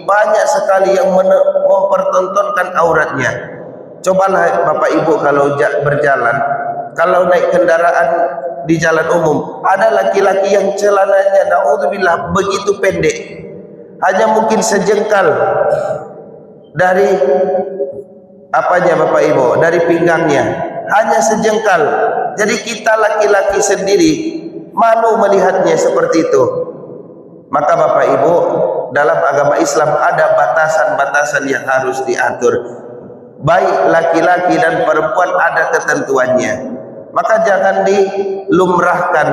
banyak sekali yang mempertontonkan auratnya. Cobalah Bapak Ibu kalau berjalan, kalau naik kendaraan di jalan umum, ada laki-laki yang celananya naudzubillah begitu pendek, hanya mungkin sejengkal dari apanya Bapak Ibu, dari pinggangnya, hanya sejengkal. Jadi kita laki-laki sendiri malu melihatnya seperti itu. Maka Bapak Ibu, dalam agama Islam ada batasan-batasan yang harus diatur. Baik laki-laki dan perempuan ada ketentuannya. Maka jangan dilumrahkan,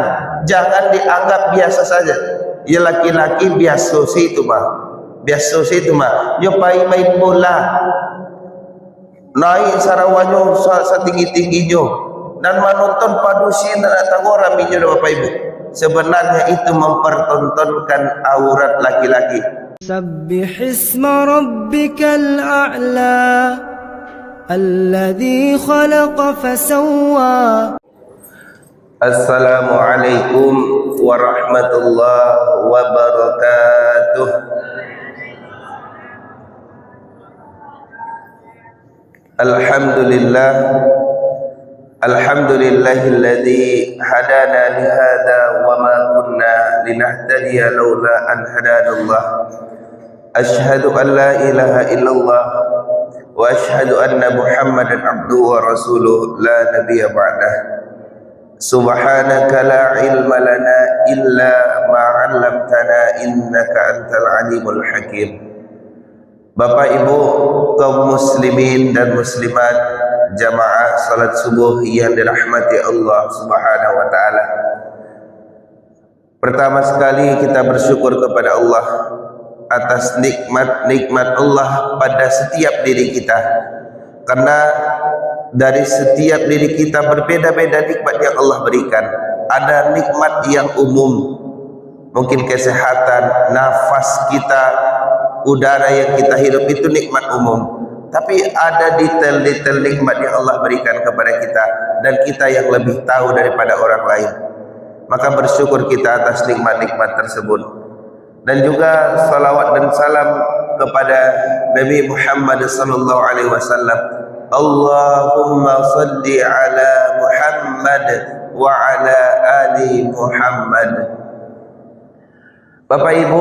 jangan dianggap biasa saja. Ya laki-laki biasa sih itu mah, biasa sih itu mah. Nyopai main bola, naik sarawanyo setinggi-tingginya, dan menonton padusin atau orang minyo Bapak Ibu. Sebenarnya itu mempertontonkan aurat laki-laki. Sabbihisma rabbikal a'la alladhi khalaqa fasawwa. Assalamualaikum warahmatullahi wabarakatuh. Alhamdulillah, alhamdulillahilladzi hadana lihada wa ma kunna linahtadiya laula an hadanallah. Ashhadu an la ilaha illallah wa ashhadu anna Muhammadan abduhu wa rasuluh la nabiyya ba'dah. Subhanaka la ilma lana illa ma 'allamtana innaka antal alimul hakim. Bapak Ibu kaum muslimin dan muslimat jamaah salat subuh yang dirahmati Allah Subhanahu wa taala. Pertama sekali kita bersyukur kepada Allah atas nikmat-nikmat Allah pada setiap diri kita. Karena dari setiap diri kita berbeda-beda nikmat yang Allah berikan. Ada nikmat yang umum, mungkin kesehatan, nafas kita, udara yang kita hidup itu nikmat umum. Tapi ada detail-detail nikmat yang Allah berikan kepada kita, dan kita yang lebih tahu daripada orang lain. Maka bersyukur kita atas nikmat-nikmat tersebut. Dan juga salawat dan salam kepada Nabi Muhammad sallallahu alaihi wasallam. Allahumma salli ala Muhammad wa ala ali Muhammad. Bapak Ibu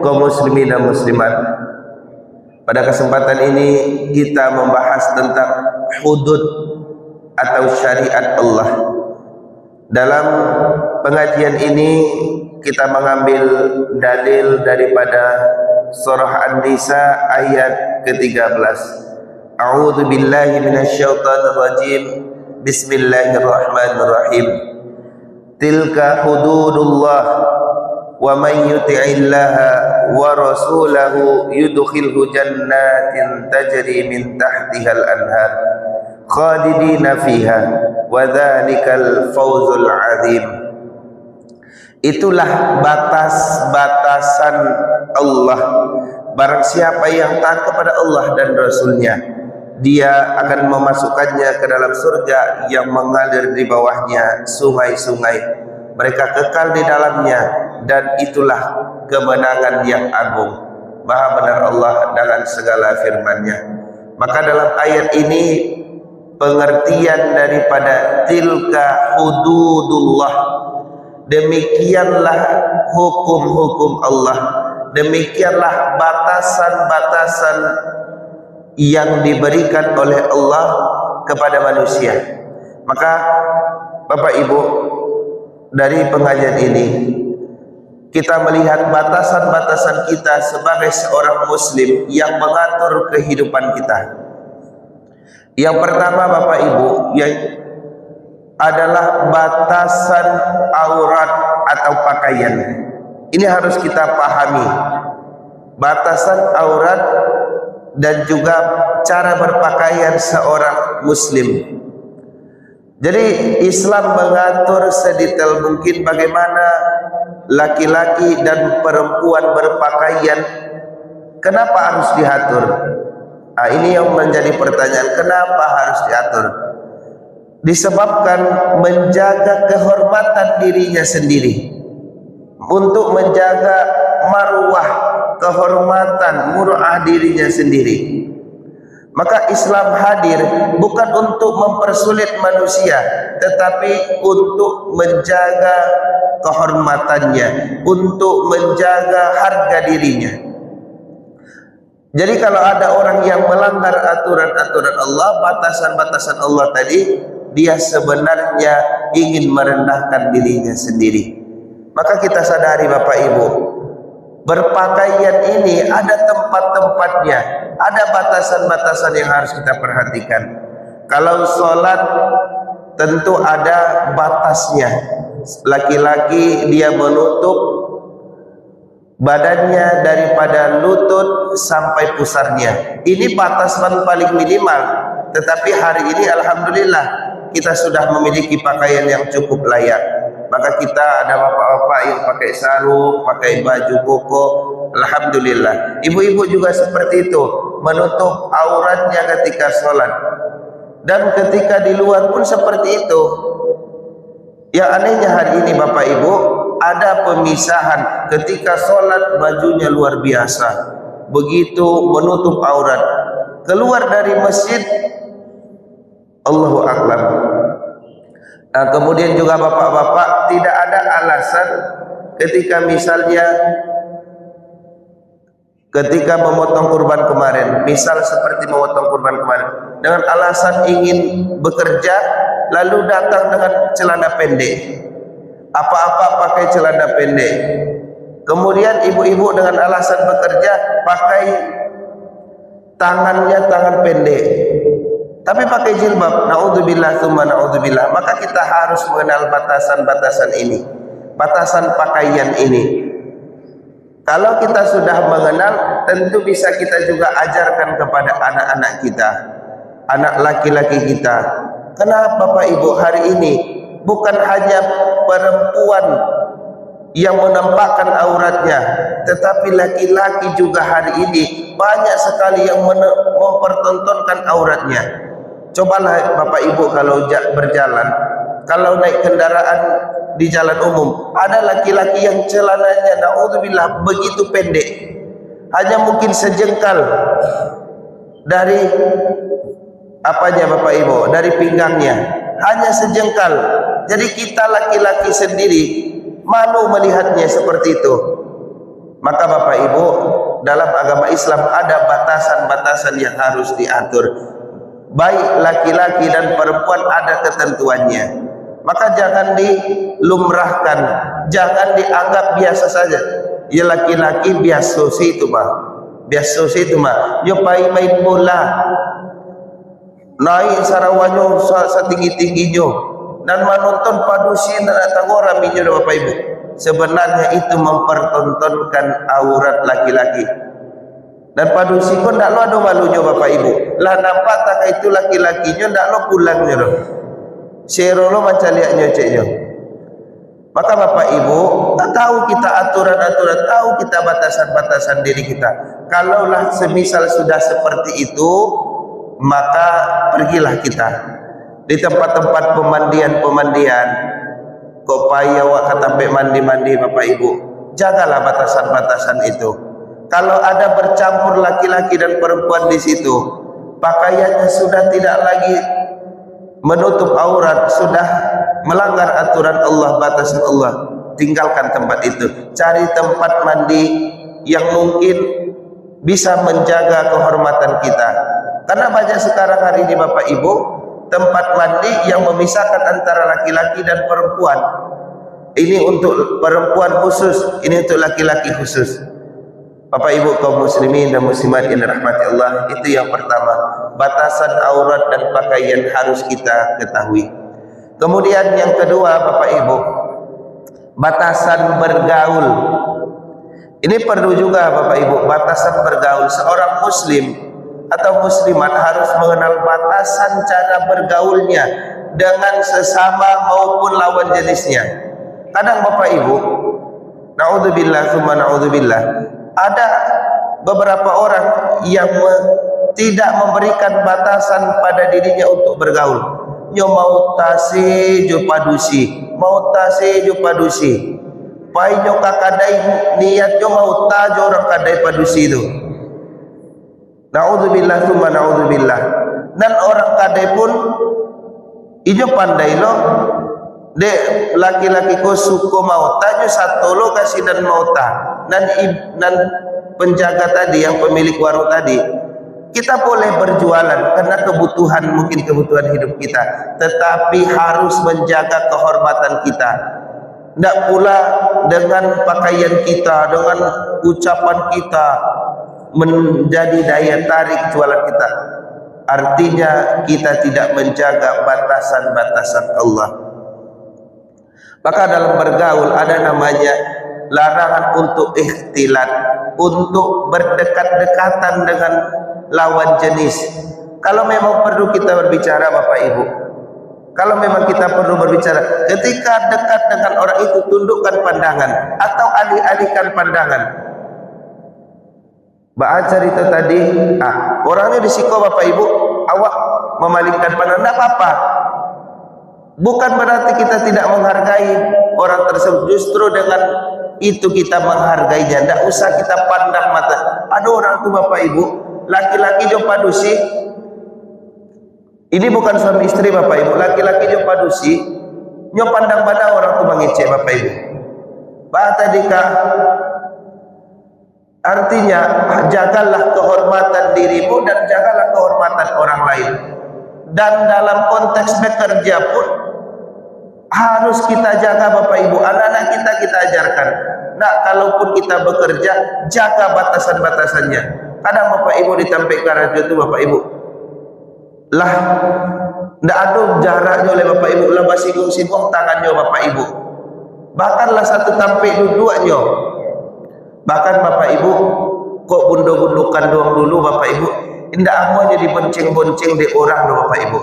kaum muslimin dan muslimat, pada kesempatan ini kita membahas tentang hudud atau syariat Allah. Dalam pengajian ini kita mengambil dalil daripada surah An-Nisa ayat ke-13. A'udzu billahi minasyaitonir rajim. Bismillahirrahmanirrahim. Tilka hududullah wa man yuti'illaha wa rasulahu yudkhilhu jannatin tajri min tahtihal anhar khalidina fiha wa dzalikal fawzul azim. Itulah batas-batasan Allah. Barang siapa yang taat kepada Allah dan Rasulnya, dia akan memasukkannya ke dalam surga yang mengalir di bawahnya sungai-sungai. Mereka kekal di dalamnya, dan itulah kemenangan yang agung. Maha benar Allah dalam segala firman-Nya. Maka dalam ayat ini pengertian daripada tilka hududullah, demikianlah hukum-hukum Allah, demikianlah batasan-batasan yang diberikan oleh Allah kepada manusia. Maka Bapak Ibu, dari pengajian ini kita melihat batasan-batasan kita sebagai seorang muslim yang mengatur kehidupan kita. Yang pertama Bapak Ibu, yang adalah batasan aurat atau pakaian. Ini harus kita pahami. Batasan aurat dan juga cara berpakaian seorang muslim. Jadi Islam mengatur sedetail mungkin bagaimana laki-laki dan perempuan berpakaian. Kenapa harus diatur? Nah, ini yang menjadi pertanyaan, kenapa harus diatur? Disebabkan menjaga kehormatan dirinya sendiri, untuk menjaga marwah, kehormatan, muruah dirinya sendiri. Maka Islam hadir bukan untuk mempersulit manusia, tetapi untuk menjaga kehormatannya, untuk menjaga harga dirinya. Jadi kalau ada orang yang melanggar aturan-aturan Allah, batasan-batasan Allah tadi, dia sebenarnya ingin merendahkan dirinya sendiri. Maka kita sadari Bapak Ibu, berpakaian ini ada tempat-tempatnya, ada batasan-batasan yang harus kita perhatikan. Kalau sholat tentu ada batasnya. Laki-laki dia menutup badannya daripada lutut sampai pusarnya. Ini batasan paling minimal. Tetapi hari ini alhamdulillah kita sudah memiliki pakaian yang cukup layak. Maka kita ada bapak-bapak yang pakai sarung, pakai baju koko, alhamdulillah. Ibu-ibu juga seperti itu, menutup auratnya ketika sholat. Dan ketika di luar pun seperti itu. Yang anehnya hari ini Bapak Ibu, ada pemisahan ketika sholat bajunya luar biasa. Begitu menutup aurat. Keluar dari masjid, Allahu Akbar. Nah, kemudian juga bapak-bapak tidak ada alasan ketika misalnya ketika memotong kurban kemarin, misal seperti memotong kurban kemarin, dengan alasan ingin bekerja, lalu datang dengan celana pendek, apa-apa pakai celana pendek. Kemudian ibu-ibu dengan alasan bekerja pakai tangannya tangan pendek, tapi pakai jilbab. Naudzubillah tsumma naudzubillah. Maka kita harus mengenal batasan-batasan ini, batasan pakaian ini. Kalau kita sudah mengenal, tentu bisa kita juga ajarkan kepada anak-anak kita, anak laki-laki kita. Karena Bapak Ibu hari ini bukan hanya perempuan yang menampakkan auratnya, tetapi laki-laki juga hari ini banyak sekali yang mempertontonkan auratnya. Cobalah Bapak Ibu kalau berjalan, kalau naik kendaraan di jalan umum, ada laki-laki yang celananya naudzubillah begitu pendek, hanya mungkin sejengkal dari apanya Bapak Ibu, dari pinggangnya, hanya sejengkal. Jadi kita laki-laki sendiri malu melihatnya seperti itu. Maka Bapak Ibu, dalam agama Islam ada batasan-batasan yang harus diatur. Baik laki-laki dan perempuan ada ketentuannya. Maka jangan dilumrahkan, jangan dianggap biasa saja. Ya laki-laki biasa sih itu mah, biasa sih itu mah. Yo main bola, naik sarawanyo setinggi-tingginya, dan menonton padusi dan tangora minyo Bapak Ibu. Sebenarnya itu mempertontonkan aurat laki-laki. Dan padusi pun tak lo ada malunya Bapak Ibu. Lah nampak tak itu laki-lakinya tak lo pulangnya lo. Serolo macam lihatnya ceknya. Maka Bapak Ibu, tahu kita aturan-aturan, tahu kita batasan-batasan diri kita. Kalaulah semisal sudah seperti itu, maka pergilah kita di tempat-tempat pemandian-pemandian. Kok payah wak sampai mandi-mandi Bapak Ibu. Jagalah batasan-batasan itu. Kalau ada bercampur laki-laki dan perempuan di situ, pakaiannya sudah tidak lagi menutup aurat, sudah melanggar aturan Allah, batasan Allah. Tinggalkan tempat itu. Cari tempat mandi yang mungkin bisa menjaga kehormatan kita. Karena banyak sekarang hari ini Bapak Ibu, tempat mandi yang memisahkan antara laki-laki dan perempuan. Ini untuk perempuan khusus, ini untuk laki-laki khusus. Bapak Ibu kaum muslimin dan muslimat yang dirahmati Allah, itu yang pertama, batasan aurat dan pakaian harus kita ketahui. Kemudian yang kedua Bapak Ibu, batasan bergaul. Ini perlu juga Bapak Ibu, batasan bergaul. Seorang muslim atau muslimat harus mengenal batasan cara bergaulnya dengan sesama maupun lawan jenisnya. Kadang Bapak Ibu, naudzubillah tsumma naudzubillah, ada beberapa orang yang tidak memberikan batasan pada dirinya untuk bergaul. Nyo mau tase jo padusi, mau tase jo padusi. pai nyo kakadai niatnya mau tajo orang kadai padusi itu. Naudzubillah tsumma naudzubillah. Dan orang kadai pun ijo pandai lo de laki-laki ko suko mau tajo satu lo kasih dan mau ta dan penjaga tadi yang pemilik warung tadi, kita boleh berjualan karena kebutuhan, mungkin kebutuhan hidup kita, tetapi harus menjaga kehormatan kita. Tidak pula dengan pakaian kita, dengan ucapan kita menjadi daya tarik jualan kita. Artinya kita tidak menjaga batasan-batasan Allah. Maka dalam bergaul ada namanya larangan untuk ikhtilat, untuk berdekat-dekatan dengan lawan jenis. Kalau memang perlu kita berbicara Bapak Ibu, kalau memang kita perlu berbicara, ketika dekat dengan orang itu tundukkan pandangan atau alih-alihkan pandangan. Baca cerita tadi, orangnya disiko Bapak Ibu, awak memalingkan pandangan, tidak apa-apa. Bukan berarti kita tidak menghargai orang tersebut, justru dengan itu kita menghargainya. Tidak usah kita pandang mata. Ada orang tu Bapak Ibu, laki-laki jo padusi, ini bukan suami istri Bapak Ibu, laki-laki jo padusi, nyo pandang pada orang tu mengecek Bapak Ibu. Bahasa dika, artinya jagalah kehormatan dirimu dan jagalah kehormatan orang lain. Dan dalam konteks bekerja pun harus kita jaga Bapak Ibu, anak-anak kita ajarkan. Nah, kalaupun kita bekerja, jaga batasan-batasannya. Kadang Bapak Ibu ditampilkan radio itu Bapak Ibu, lah ndak ada jaraknya oleh Bapak Ibu, lah singgung-singgung tangannya Bapak Ibu, bahkanlah satu tampil dua-duanya. Bahkan Bapak Ibu kok bundo-bundukan doang dulu Bapak Ibu, indah amunya dibonceng-bonceng di orang loh Bapak Ibu.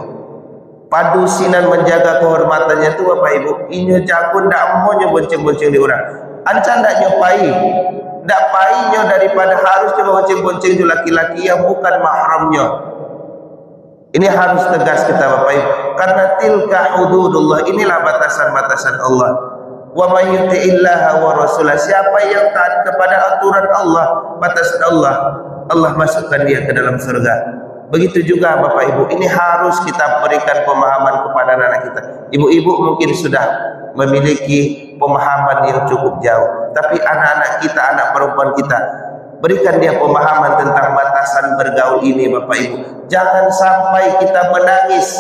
Padusinan menjaga kehormatannya itu Bapak Ibu, inyo jago ndak amunya bonceng-bonceng di orang. Anca ndak nyopai, ndak painya daripada harus coba bonceng-bonceng di laki-laki yang bukan mahramnya. Ini harus tegas kita Bapak Ibu, karena tilka hududullah, inilah batasan-batasan Allah. Wa may yuti'illaha wa rasulah, siapa yang taat kepada aturan Allah, batasan Allah, Allah masukkan dia ke dalam surga. Begitu juga Bapak Ibu, ini harus kita berikan pemahaman kepada anak kita. Ibu-ibu mungkin sudah memiliki pemahaman yang cukup jauh, tapi anak-anak kita, anak perempuan kita, berikan dia pemahaman tentang batasan bergaul ini Bapak Ibu. Jangan sampai kita menangis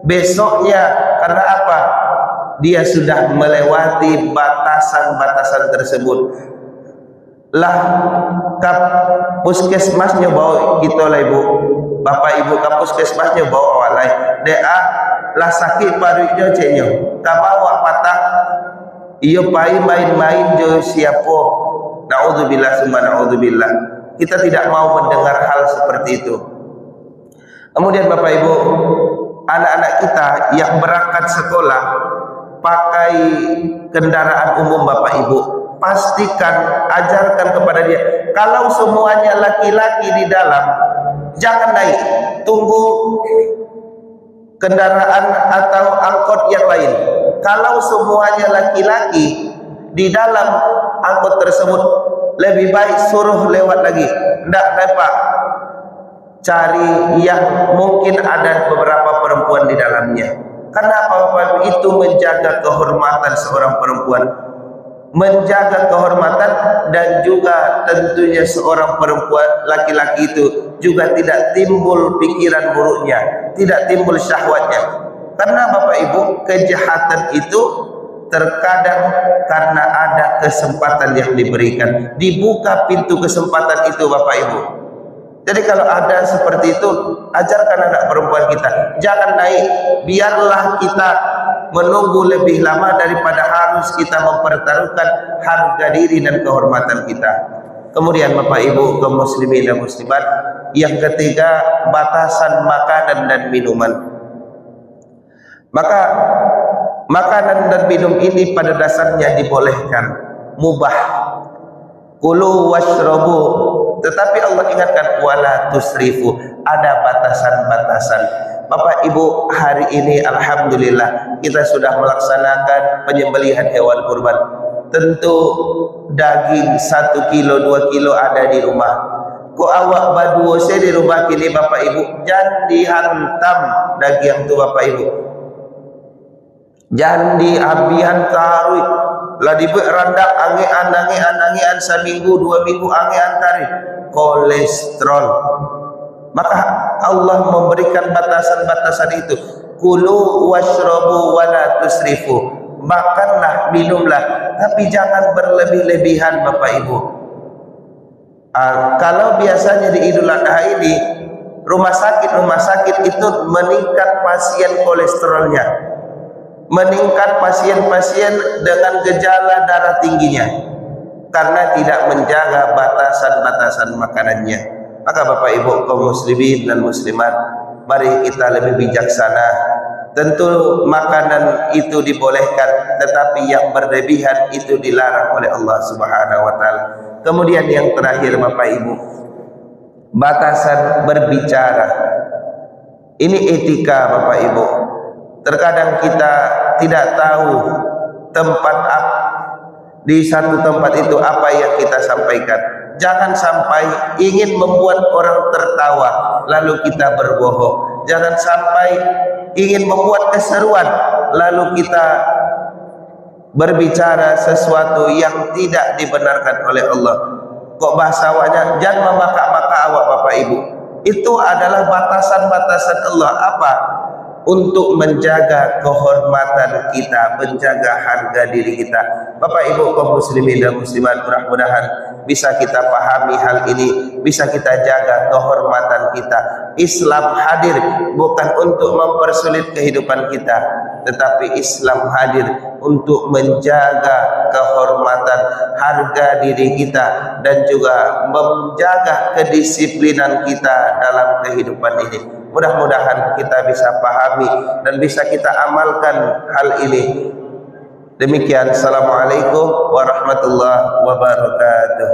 besoknya, karena apa? Dia sudah melewati batasan-batasan tersebut. Lah kap puskesmasnya bawa kita lah Ibu, Bapak Ibu, kap puskesmasnya bawa awalai DA lah sakit parunya ceknya, tak bawa patah iyo pai main-main jo siapo. Naudzubillah summa naudzubillah. Kita tidak mau mendengar hal seperti itu. Kemudian Bapak Ibu, anak-anak kita yang berangkat sekolah pakai kendaraan umum Bapak Ibu, pastikan, ajarkan kepada dia, kalau semuanya laki-laki di dalam, jangan naik, tunggu kendaraan atau angkot yang lain. Kalau semuanya laki-laki di dalam angkot tersebut, lebih baik suruh lewat lagi, tidak Pak, cari yang mungkin ada beberapa perempuan di dalamnya. Karena apa-apa itu menjaga kehormatan seorang perempuan, menjaga kehormatan, dan juga tentunya seorang perempuan laki-laki itu juga tidak timbul pikiran buruknya, tidak timbul syahwatnya. Karena Bapak Ibu, kejahatan itu terkadang karena ada kesempatan yang diberikan, dibuka pintu kesempatan itu Bapak Ibu. Jadi kalau ada seperti itu, ajarkan anak perempuan kita, jangan naik, biarlah kita menunggu lebih lama daripada harus kita mempertaruhkan harga diri dan kehormatan kita. Kemudian Bapak Ibu kaum muslimin dan muslimat, yang ketiga, batasan makanan dan minuman. Maka makanan dan minum ini pada dasarnya dibolehkan, mubah. Kulu washrabu, tetapi Allah ingatkan wala tusrifu, ada batasan-batasan. Bapak Ibu, hari ini alhamdulillah kita sudah melaksanakan penyembelihan hewan kurban. tentu daging 1 kilo 2 kilo ada di rumah. Kok awak baduo saya di rumah kini Bapak Ibu, jangan dihantam daging tu Bapak Ibu, jangan diabihan tarui lah dibuat randak angean seminggu 2 minggu angean tarik kolesterol. Maka Allah memberikan batasan-batasan itu. Kulu washrabu wala tusrifu, makanlah minumlah tapi jangan berlebih-lebihan Bapak Ibu. Kalau biasanya di Idul Adha ini rumah sakit itu meningkat pasien kolesterolnya, meningkat pasien-pasien dengan gejala darah tingginya karena tidak menjaga batasan-batasan makanannya. Maka Bapak Ibu kaum muslimin dan muslimat, mari kita lebih bijaksana. Tentu makanan itu dibolehkan, tetapi yang berlebihan itu dilarang oleh Allah Subhanahu wa taala. Kemudian yang terakhir Bapak Ibu, batasan berbicara. Ini etika Bapak Ibu. Terkadang kita tidak tahu di satu tempat itu apa yang kita sampaikan. Jangan sampai ingin membuat orang tertawa lalu kita berbohong. Jangan sampai ingin membuat keseruan lalu kita berbicara sesuatu yang tidak dibenarkan oleh Allah. Kok bahasa awaknya jangan memaka-maka awak Bapak Ibu. Itu adalah batasan-batasan Allah. Apa? Untuk menjaga kehormatan kita, menjaga harga diri kita. Bapak Ibu kaum muslimin dan muslimat, mudah-mudahan bisa kita pahami hal ini, bisa kita jaga kehormatan kita. Islam hadir bukan untuk mempersulit kehidupan kita, tetapi Islam hadir untuk menjaga kehormatan harga diri kita dan juga menjaga kedisiplinan kita dalam kehidupan ini. Mudah-mudahan kita bisa pahami dan bisa kita amalkan hal ini. Demikian, assalamualaikum warahmatullahi wabarakatuh.